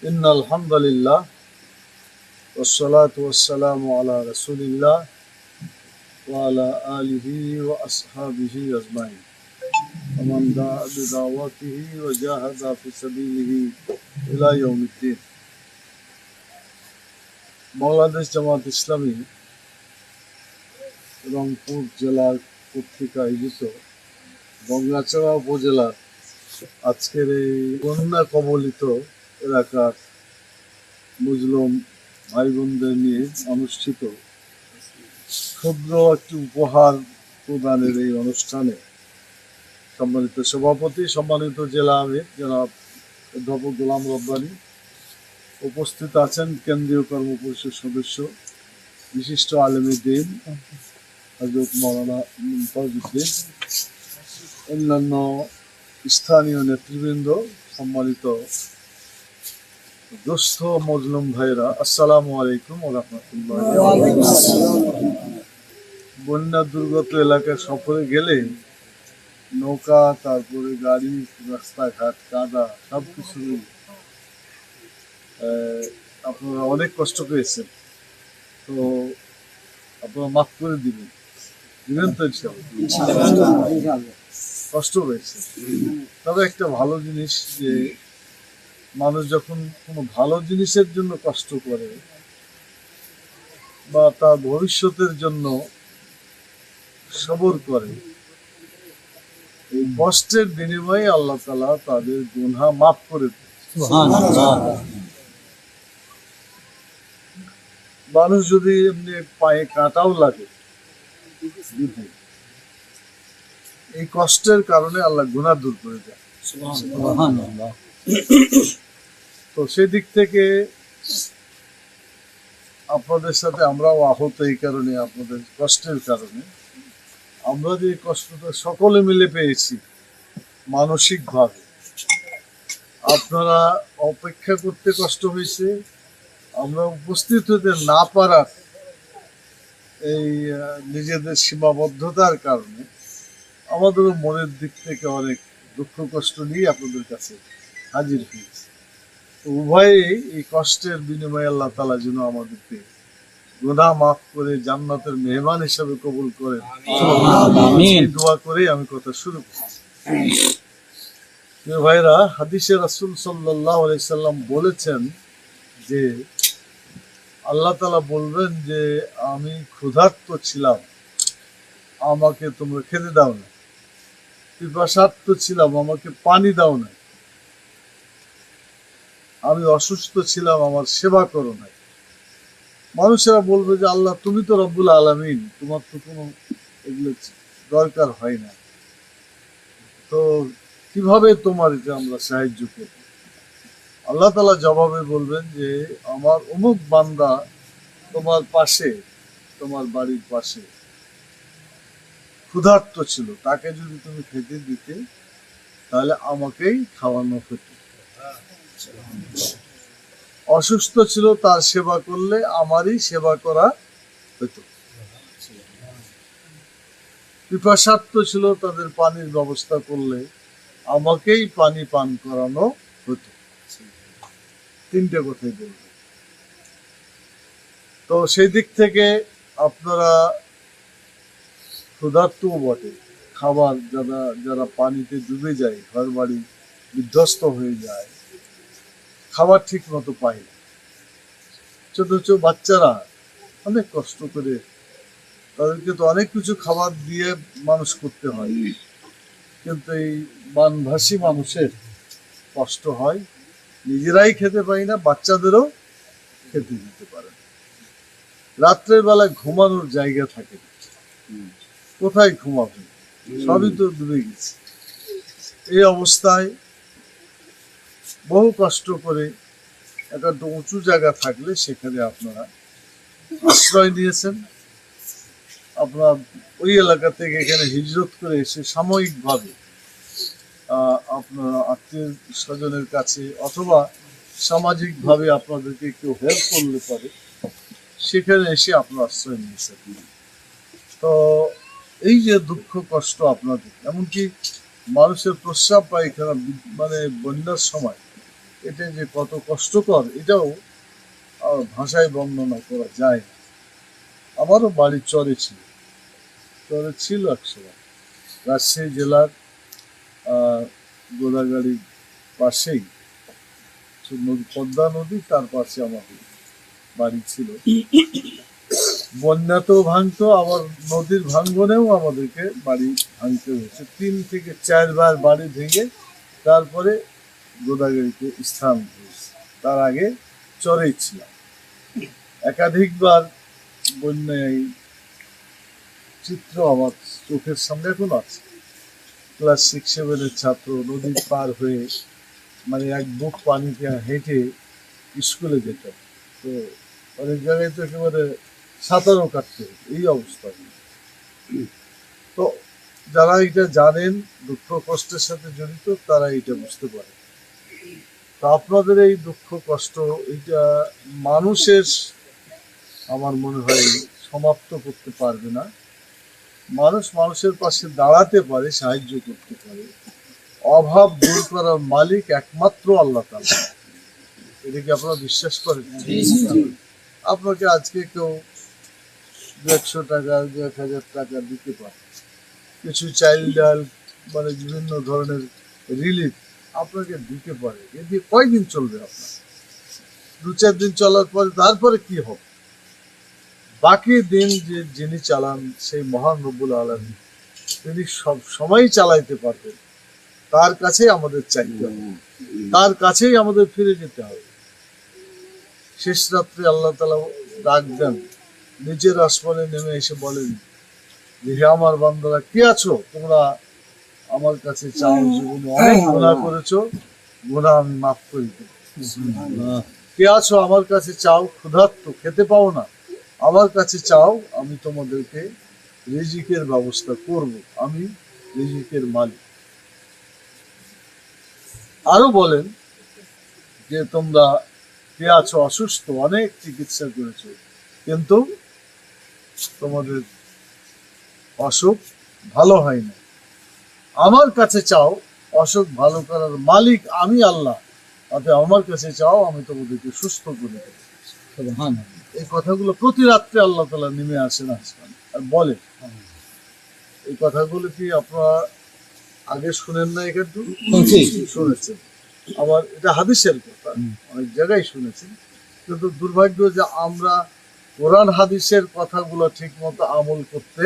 ইন্নাল হামদুলিল্লাহ ওয়াসসালাতু ওয়াসসালামু আলা রাসূলিল্লাহ ওয়া আলা আলিহি ওয়া আসহাবিহি আজমাইন ওয়া মান দাআ বিদাওয়াতিহি ওয়া জাহাদা ফি সাবিলিহি ইলা ইয়াউমিদ্দিন। বাংলাদেশ জামাত ইসলামী রংপুর জেলার কর্তৃক আয়োজিত গঙ্গাচড়া উপজেলার আজকের এই বন্যা কবলিত এলাকার মুসলিম ভাই বোনদের নিয়ে অনুষ্ঠিত ক্ষুদ্র একটি উপহার প্রদানের এই অনুষ্ঠানে সম্মানিত সভাপতি, সম্মানিত জেলা আমির জনাব অধ্যাপক গোলাম রব্বানী, উপস্থিত আছেন কেন্দ্রীয় কর্মপরিষদ সদস্য বিশিষ্ট আলেমে দ্বীন হযরত মাওলানা মুনতাজউদ্দিন, অন্যান্য স্থানীয় নেতৃবৃন্দ, সম্মানিত দোস্ত মজলুম ভাইরা, আসসালামু আলাইকুম ওয়া রাহমাতুল্লাহ। বন্যা দুর্গত এলাকায় সফরে গেলে নৌকা, তারপরে গাড়ি, রাস্তাঘাট, কাদা সবকিছু আপনারা অনেক কষ্ট পেয়েছেন, তো আপনারা মাফ করে দিবেন তো ইনশাআল্লাহ। কষ্ট পেয়েছে, তবে একটা ভালো জিনিস যে মানুষ যখন কোনো ভালো জিনিসের জন্য কষ্ট করে বা তার ভবিষ্যতের জন্য সবর করে, এই কষ্টের বিনিময়ে আল্লাহ তাআলা তাদের গুনাহ মাফ করে দেয়। মানুষ যদি এমনি পায়ে কাঁটাও লাগে, এই কষ্টের কারণে আল্লাহ গুনাহ দূর করে দেয়। তো সেদিক থেকে আপনাদের সাথে আমরাও আহত, এই কারণে আপনাদের কষ্টের কারণে। আমরা যে কষ্টটা সকলে মিলে পেয়েছি মানসিকভাবে, আপনারা অপেক্ষা করতে কষ্ট হয়েছে, আমরা উপস্থিত হতে না পারার এই নিজেদের সীমাবদ্ধতার কারণে আমাদেরও মনের দিক থেকে অনেক দুঃখ কষ্ট নিয়ে আপনাদের কাছে হাজির হয়েছে। উভয়েই এই কষ্টের বিনিময়ে আল্লাহ তাআলা যেন আমাদেরকে গুনাহ মাফ করে জান্নাতের মেহমান হিসেবে কবুল করেন, এই দোয়া করে আমি কথা শুরু করছি। ভাইরা, হাদিসে রাসূল সাল্লাল্লাহু আলাইহি সাল্লাম বলেছেন যে আল্লাহ তাআলা বলবেন যে আমি ক্ষুধার্ত ছিলাম, আমাকে তোমরা খেতে দাও না, পিপাসার্ত ছিলাম, আমাকে পানি দাও না, আমি অসুস্থ ছিলাম, আমার সেবা করো না। মানুষেরা বলবে যে আল্লাহ তুমি তো রব্বুল আলামিন, তোমার তো কোনো এগুলো দরকার হয় না, তো কিভাবে তোমার এটা আমরা সাহায্য করব? আল্লাহ তাআলা জবাবে বলবেন যে আমার অমুক বান্দা তোমার পাশে, তোমার বাড়ির পাশে ক্ষুধার্ত ছিল, তাকে যদি তুমি খেতে দিতে তাহলে আমাকেই খাওয়ানো হতো। অসুস্থ ছিল, তার সেবা করলে আমারই সেবা করা হতো। পিপাসার্ত ছিল, তাদের পানির ব্যবস্থা করলে আমাকেই পানি পান করানো হতো। তিনটে কথাই বলবো। তো সেই দিক থেকে আপনারা ক্ষুধার্তও বটে, খাবার যারা যারা পানিতে ডুবে যায়, ঘর বাড়ি বিধ্বস্ত হয়ে যায়, খাবার ঠিক মতো পায় না। ছোট ছোট বাচ্চারা অনেক কষ্ট করে, তাদেরকে তো অনেক কিছু খাবার দিয়ে মানুষ করতে হয়, কিন্তু এই বানভাসী মানুষের কষ্ট হয়, নিজেরাই খেতে পাই না, বাচ্চাদেরও খেতে দিতে পারে না। রাত্রের বেলা ঘুমানোর জায়গা থাকে না, কোথায় ঘুমাবে, সবই তো ডুবে গেছে। এই অবস্থায় বহু কষ্ট করে একটা উঁচু জায়গা থাকলে সেখানে আপনারা আশ্রয় নিয়েছেন। আপনার ওই এলাকা থেকে এখানে হিজরত করে এসে সাময়িকভাবে আপনার আত্মীয় স্বজনের কাছে অথবা সামাজিকভাবে আপনাদেরকে কেউ হেল্প করলে পারে, সেখানে এসে আপনার আশ্রয় নিয়েছেন। তো এই যে দুঃখ কষ্ট আপনাদের, এমনকি মানুষের প্রস্রাব পায়খানা মানে বন্যার সময় এটা যে কত কষ্টকর এটাও ভাষায় বর্ণনা করা যায় না। আমারও বাড়ি চরে ছিল, একসময় রাজশাহী জেলার গোদাগাড়ির পাশেই পদ্মা নদী, তার পাশে আমাদের বাড়ি ছিল। বন্যাতেও ভাঙতো, আবার নদীর ভাঙ্গনেও আমাদেরকে বাড়ি ভাঙতে হয়েছে। 3 থেকে 4 বার বাড়ি ভেঙে তারপরে গোদাগাড়িতে স্থান হয়েছে। তার আগে চরেই ছিলাম। একাধিকবার বন্যায় চিত্র আমার চোখের সামনে এখন আছে। ক্লাস 6-7 ছাত্র নদী পার হয়ে, মানে এক বুক পানিতে হেঁটে স্কুলে যেতাম। তো অনেক জায়গায় তো একেবারে সাঁতারও কাটতে এই অবস্থা। তো যারা এটা জানেন, দুঃখ কষ্টের সাথে জড়িত, তারা এটা বুঝতে পারে। তো আপনাদের এই দুঃখ কষ্ট এটা মানুষের আমার মনে হয় সমাপ্ত করতে পারবে না। মানুষ মানুষের পাশে দাঁড়াতে পারে, সাহায্য করতে পারে। অভাব দূর করার মালিক একমাত্র আল্লাহ তাআলা। এটা কি আপনারা বিশ্বাস করেন? আপনাকে আজকে কেউ 100 টাকা, 1000 টাকা দিতে পারে, কিছু চাইল্ড ডাল, মানে বিভিন্ন ধরনের রিলিফ আপনাকে দিতে পারে। এ দিয়ে কয়দিন চলবে আপনার? 2-4 দিন চলার পরে তারপরে কি হবে? বাকি দিন যে যিনি চালান সেই মহান রব্বুল আলামিন, তিনি সব সময় চালাইতে পারবেন। তার কাছেই আমাদের চাইতে হবে, তার কাছেই আমাদের ফিরে যেতে হবে। শেষ রাত্রে আল্লাহ তাআলা ডাক দেন, নিচের আসমানে নেমে এসে বলেন যে হে আমার বান্দারা, কে আছো তোমরা? আমার কাছে চাও, জীবনে অনেক গুনাহ করেছো, গুনাহ আমি মাফ করে দেব। কে আছো আমার কাছে চাও, ক্ষুধার্ত খেতে পাও না, আমার কাছে চাও, আমি তোমাদেরকে রিজিকের ব্যবস্থা করব, আমি রিজিকের মালিক। আরো বলেন যে তোমরা কে আছো অসুস্থ, অনেক চিকিৎসা করেছো, কিন্তু তোমাদের অসুখ ভালো হয় না, আমার কাছে চাও, অসুখ ভালো করার মালিক আমি আল্লাহ, অতএব আমার কাছে চাও, আমি তোমাদেরকে সুস্থ করে দেব। এই কথাগুলো প্রতি রাত্রে আল্লাহ তাআলা নেমে আসেন আসমান আর বলেন। এই কথাগুলো কি আপনারা আগে শুনেন না? কিন্তু শুনেছেন। আবার এটা হাদিসের কথা, অনেক জায়গায় শুনেছেন। কিন্তু দুর্ভাগ্য যে আমরা কোরআন হাদিসের কথাগুলো ঠিক মতো আমল করতে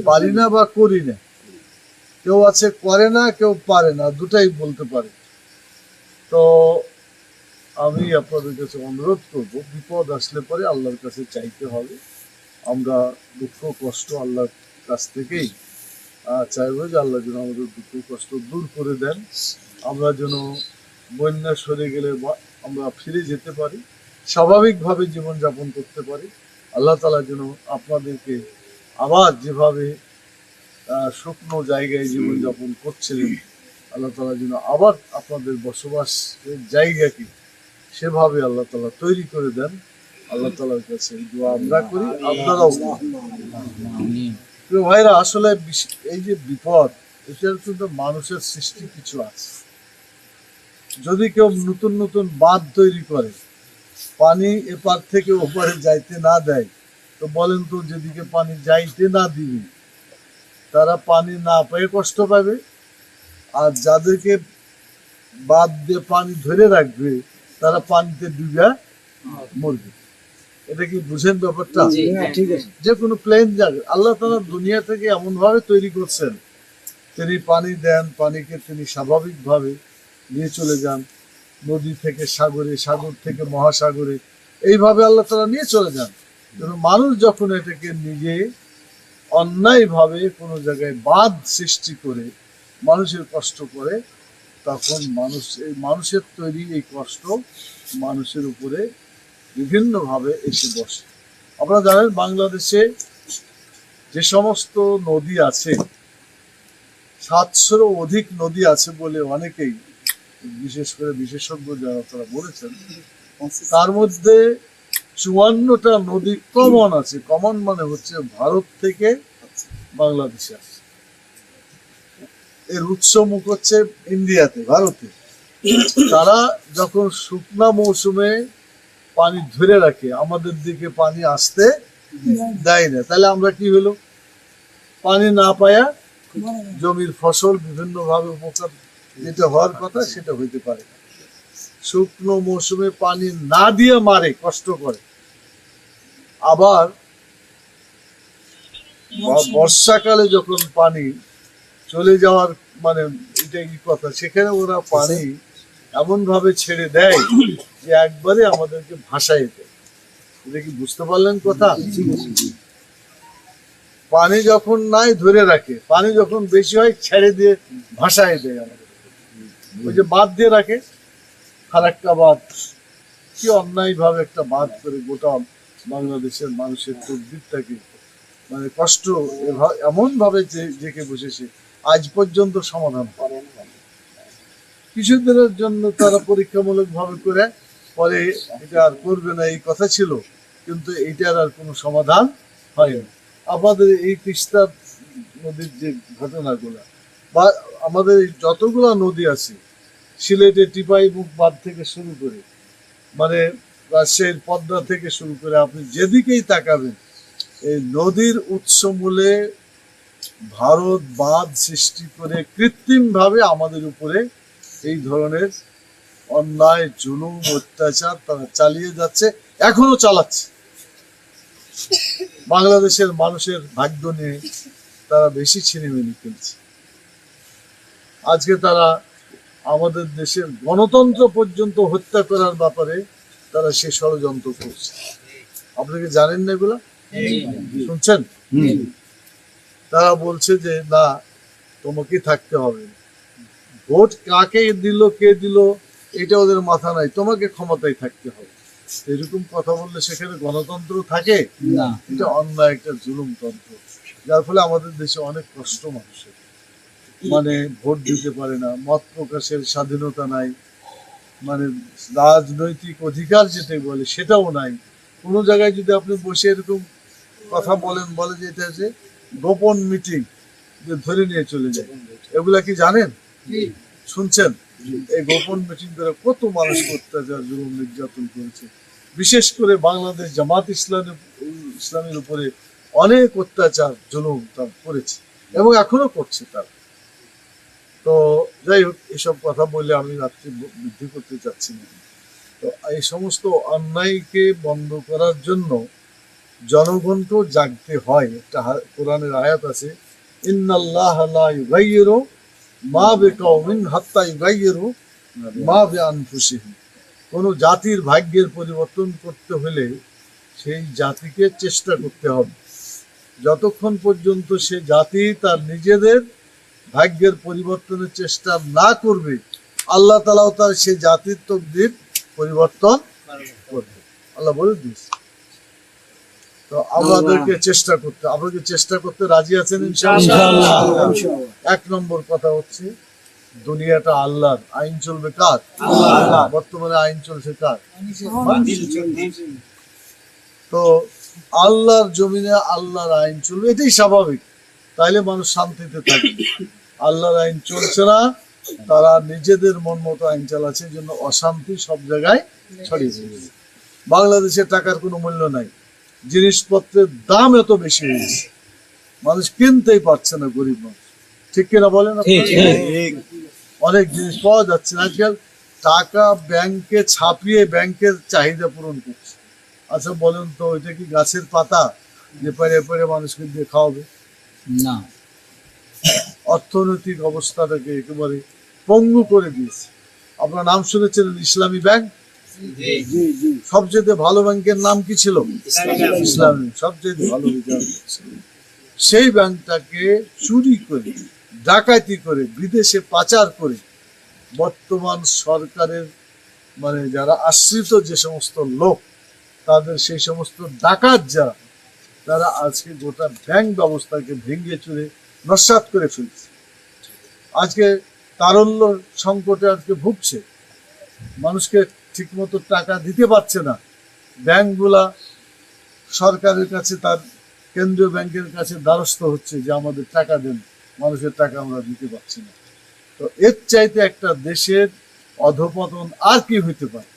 পারি না বা করি না। কেউ আছে করে না, কেউ পারে না, দুটাই বলতে পারে। তো আমি আপনাদের কাছে অনুরোধ করব, বিপদ আসলে পরে আল্লাহর কাছে চাইতে হবে। আমরা দুঃখ কষ্ট আল্লাহর কাছ থেকেই চাইবো যে আল্লাহ যেন আমাদের দুঃখ কষ্ট দূর করে দেন। আমরা যেন বন্যা সরে গেলে আমরা ফিরে যেতে পারি, স্বাভাবিকভাবে জীবনযাপন করতে পারি। আল্লাহ তাআলা যেন আপনাদেরকে আবার যেভাবে শুকনো জায়গায় জীবনযাপন করছিলেন, আল্লাহ তাআলা যেন আবার আপনাদের বসবাসের জায়গাকে সেভাবে আল্লাহ তাআলা তৈরি করে দেন। আল্লাহ তাআলার কাছে এই দোয়া আমরা করি, আপনারাও। প্রিয় ভাইরা, আসলে এই যে বিপদ, এটার কিন্তু মানুষের সৃষ্টি কিছু আছে। যদি কেউ নতুন নতুন বাঁধ তৈরি করে, পানি এপার থেকে ওপারে যাইতে না দেয়, তো বলেন তো যেদিকে পানি যাইতে না দিবে তারা পানি না পেয়ে কষ্ট পাবে, আর যাদেরকে বাদ দিয়ে পানি ধরে রাখবে তারা পানিতে ডুবে মরবে। এটা কি বুঝেন ব্যাপারটা? যে কোনো প্লেন জায়গা আল্লাহ তাআলা দুনিয়া থেকে এমন ভাবে তৈরি করছেন, তিনি পানি দেন, পানিকে তিনি স্বাভাবিকভাবে নিয়ে চলে যান, নদী থেকে সাগরে, সাগর থেকে মহাসাগরে, এইভাবে আল্লাহ তাআলা নিয়ে চলে যান। কিন্তু মানুষ যখন এটাকে নিজে অন্যায়ভাবে কোনো জায়গায় বাঁধ সৃষ্টি করে মানুষের কষ্ট করে, তখন মানুষের তৈরি এই কষ্ট মানুষের উপরে বিভিন্নভাবে এসে বসে। আপনারা জানেন বাংলাদেশে যে সমস্ত নদী আছে, 700-ও অধিক নদী আছে বলে অনেকেই, বিশেষ করে বিশেষজ্ঞ যারা তারা বলেছেন, তার মধ্যে 54টা নদী কমন আছে। কমন মানে হচ্ছে ভারত থেকে বাংলাদেশে আছে। এর উৎস মুখ হচ্ছে ইন্ডিয়াতে, ভারতে। তারা যখন শুকনা মৌসুমে পানি ধরে রাখে, আমাদের দিকে পানি আসতে দেয় না, তাহলে আমরা কি হলো, পানি না পায়া জমির ফসল বিভিন্ন ভাবে উপকার যেটা হওয়ার কথা সেটা হইতে পারে না। শুকনো মৌসুমে পানি না দিয়ে মারে, কষ্ট করে। আবার বর্ষাকালে যখন পানি চলে যাওয়ার মানে এটা কি কথা, সেখানে ওরা পানি এমন ভাবে ছেড়ে দেয় যে একবারে আমাদেরকে ভাসায় দেয়। এটা কি বুঝতে পারলেন কথা? পানি যখন নাই ধরে রাখে, পানি যখন বেশি হয় ছেড়ে দিয়ে ভাসায় দেয় আমাদের। ওই যে বাঁধ দিয়ে রাখে, ফারাক্কা বাঁধ, কি অন্যায় ভাবে একটা বাঁধ করে গোটা বাংলাদেশের মানুষের তকদিরটাকে মানে কষ্ট এমন ভাবে জেঁকে বসেছে, আজ পর্যন্ত সমাধান করে। কিছুদিনের জন্য তারা পরীক্ষামূলক ভাবে করে পরে এটা আর করবে না এই কথা ছিল, কিন্তু এটার আর কোনো সমাধান হয়নি। আমাদের এই তিস্তা নদীর যে ঘটনাগুলো বা আমাদের যতগুলা নদী আছে, সিলেটে টিপাই মুখ বাঁধ থেকে শুরু করে মানে রাজশাহীর পদ্মা থেকে শুরু করে আপনি যেদিকেই তাকাবেন, এই নদীর উৎসমূলে ভারত বাঁধ সৃষ্টি করে কৃত্রিম ভাবে আমাদের উপরে এই ধরনের অন্যায় জুলুম অত্যাচার তারা চালিয়ে যাচ্ছে, এখনো চালাচ্ছে। বাংলাদেশের মানুষের ভাগ্য নিয়ে তারা বেশি ছিনিমিনি খেলছে। আজকে তারা আমাদের দেশের গণতন্ত্র পর্যন্ত হত্যা করার ব্যাপারে তারা সে ষড়যন্ত্র করছে। আপনি কি জানেন না এগুলা? শুনছেন? তারা বলছে যে না, তোমাকে থাকতে হবে, ভোট কাকে দিল কে দিল এটা ওদের মাথা নাই, তোমাকে ক্ষমতায় থাকতে হবে। এরকম কথা বললে সেখানে গণতন্ত্র থাকে না, এটা অন্যায় একটা জুলুমতন্ত্র, যার ফলে আমাদের দেশে অনেক কষ্ট মানুষের, মানে ভোট দিতে পারে না, মত প্রকাশের স্বাধীনতা নাই, মানে রাজনৈতিক অধিকার যেটা বলে সেটাও নাই। কোনো জায়গায় যদি আপনি বসে এরকম কথা বলেন, বলে যে এটা যে গোপন মিটিং, যে ধরে নিয়ে চলে যায়, এগুলা কি জানেন? শুনছেন? এই গোপন মিটিং করে কত মানুষ অত্যাচার জুলুম নির্যাতন করেছে। বিশেষ করে বাংলাদেশ জামাত ইসলামের উপরে অনেক অত্যাচার জুলুম তার করেছে এবং এখনো করছে তার। তো যাই হোক, এসব কথা বলে আমি রাত্রি বৃদ্ধি করতে চাচ্ছি না। তো এই সমস্ত অন্যায়কে বন্ধ করার জন্য জনগণকেও জাগতে হয়। একটা কোরআনের আয়াত আছে, ইন্নাল্লাহ লা ইউগাইয়িরু মা বিকাওমিন হাত্তা ইউগাইয়িরু মা বিআনফুসিহিম। কোনো জাতির ভাগ্যের পরিবর্তন করতে হলে সেই জাতিকে চেষ্টা করতে হবে। যতক্ষণ পর্যন্ত সে জাতি তার নিজেদের ভাগ্যের পরিবর্তনের চেষ্টা না করবে, আল্লাহ তাআলাও তার সে জাতির তকদির পরিবর্তন করবে। আল্লাহ বলে দিয়েছে। তো আমাদেরকে চেষ্টা করতে, আপনাকে চেষ্টা করতে রাজি আছেন ইনশাআল্লাহ? এক নম্বর কথা হচ্ছে, দুনিয়াটা আল্লাহর, আইন চলবে কার? আল্লাহ। বর্তমানে আইন চলছে কার? তো আল্লাহর জমিনে আল্লাহর আইন চলবে, এটাই স্বাভাবিক, তাইলে মানুষ শান্তিতে থাকবে। আল্লাহর আইন চলছে না, তারা নিজেদের মন মতো আইন চালাচ্ছে, জন্য অশান্তি সব জায়গায় ছড়িয়ে পড়েছে। বাংলাদেশের টাকার কোনো মূল্য নাই, জিনিসপত্রের দাম এত বেশি হয়েছে, মানুষ কিনতেই পারছে না, গরিব মানুষ। ঠিক কিনা বলেন? অনেক জিনিস পাওয়া যাচ্ছে না আজকাল, টাকা ব্যাংকে ছাপিয়ে ব্যাংকের চাহিদা পূরণ করছে। আচ্ছা বলেন তো, ওইটা কি গাছের পাতা যে পেরে পেরে মানুষকে দিয়ে খাওয়াবে? না। অর্থনৈতিক অবস্থাটাকে একেবারে পঙ্গু করে দিয়েছে। আপনার নাম শুনেছেন ইসলামী ব্যাংক? সবচেয়ে ভালো ব্যাংকের নাম কি ছিল? ইসলামী। সবচেয়ে ভালো রিজার্ভ ছিল। সেই ব্যাংকটাকে চুরি করে, ডাকাতি করে, বিদেশে পাচার করে বর্তমান সরকারের মানে যারা আশ্রিত যে সমস্ত লোক, তাদের সেই সমস্ত ডাকাত যারা, তারা আজকে গোটা ব্যাংক ব্যবস্থাকে ভেঙে চুরে নস্যাৎ করে ফেলছে। আজকে তারল্য সংকটে আজকে ভুগছে, মানুষকে ঠিকমতো টাকা দিতে পারছে না। ব্যাংকগুলা সরকারের কাছে, তার কেন্দ্রীয় ব্যাংকের কাছে দ্বারস্থ হচ্ছে যে আমাদের টাকা দেন, মানুষের টাকা আমরা দিতে পারছি না। তো এর চাইতে একটা দেশের অধপতন আর কি হইতে পারে।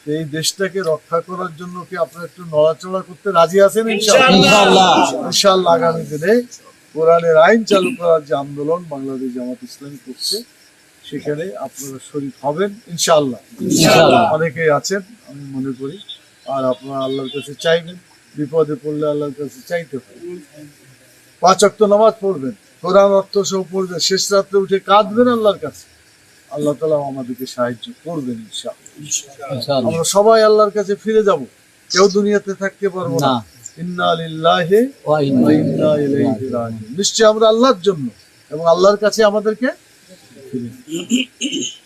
এই দেশটাকে রক্ষা করার জন্য কি আপনারা একটু নড়াচড়া করতে রাজি আছেন? ইনশাআল্লাহ। ইনশাআল্লাহ আগামী দিনে কোরআনের আইন চালু করার যে আন্দোলন বাংলাদেশ জামাত ইসলামী করছে সেখানে আপনারা শরীক হবেন ইনশাআল্লাহ। ইনশাআল্লাহ। অনেকেই আছেন আমি মনে করি। আর আপনারা আল্লাহর কাছে চাইবেন, বিপদে পড়লে আল্লাহর কাছে চাইতে হবে। 5 ওয়াক্ত নামাজ পড়বেন, কোরআন অর্থ সহ পড়বেন, শেষ রাত্রে উঠে কাঁদবেন আল্লাহর কাছে। আল্লাহ তাআলা আমাদেরকে সাহায্য করবেন ইনশাআল্লাহ। ইনশাআল্লাহ। আমরা সবাই আল্লাহর কাছে ফিরে যাব, কেউ দুনিয়াতে থাকতে পারবো না। না। ইন্না লিল্লাহি ওয়া ইন্না ওয়া ইন্না ইলাইহি রাজিউন। নিশ্চয়ই আমরা আল্লাহর জন্য এবং আল্লাহর কাছে আমাদেরকে ফিরে যেতে হবে।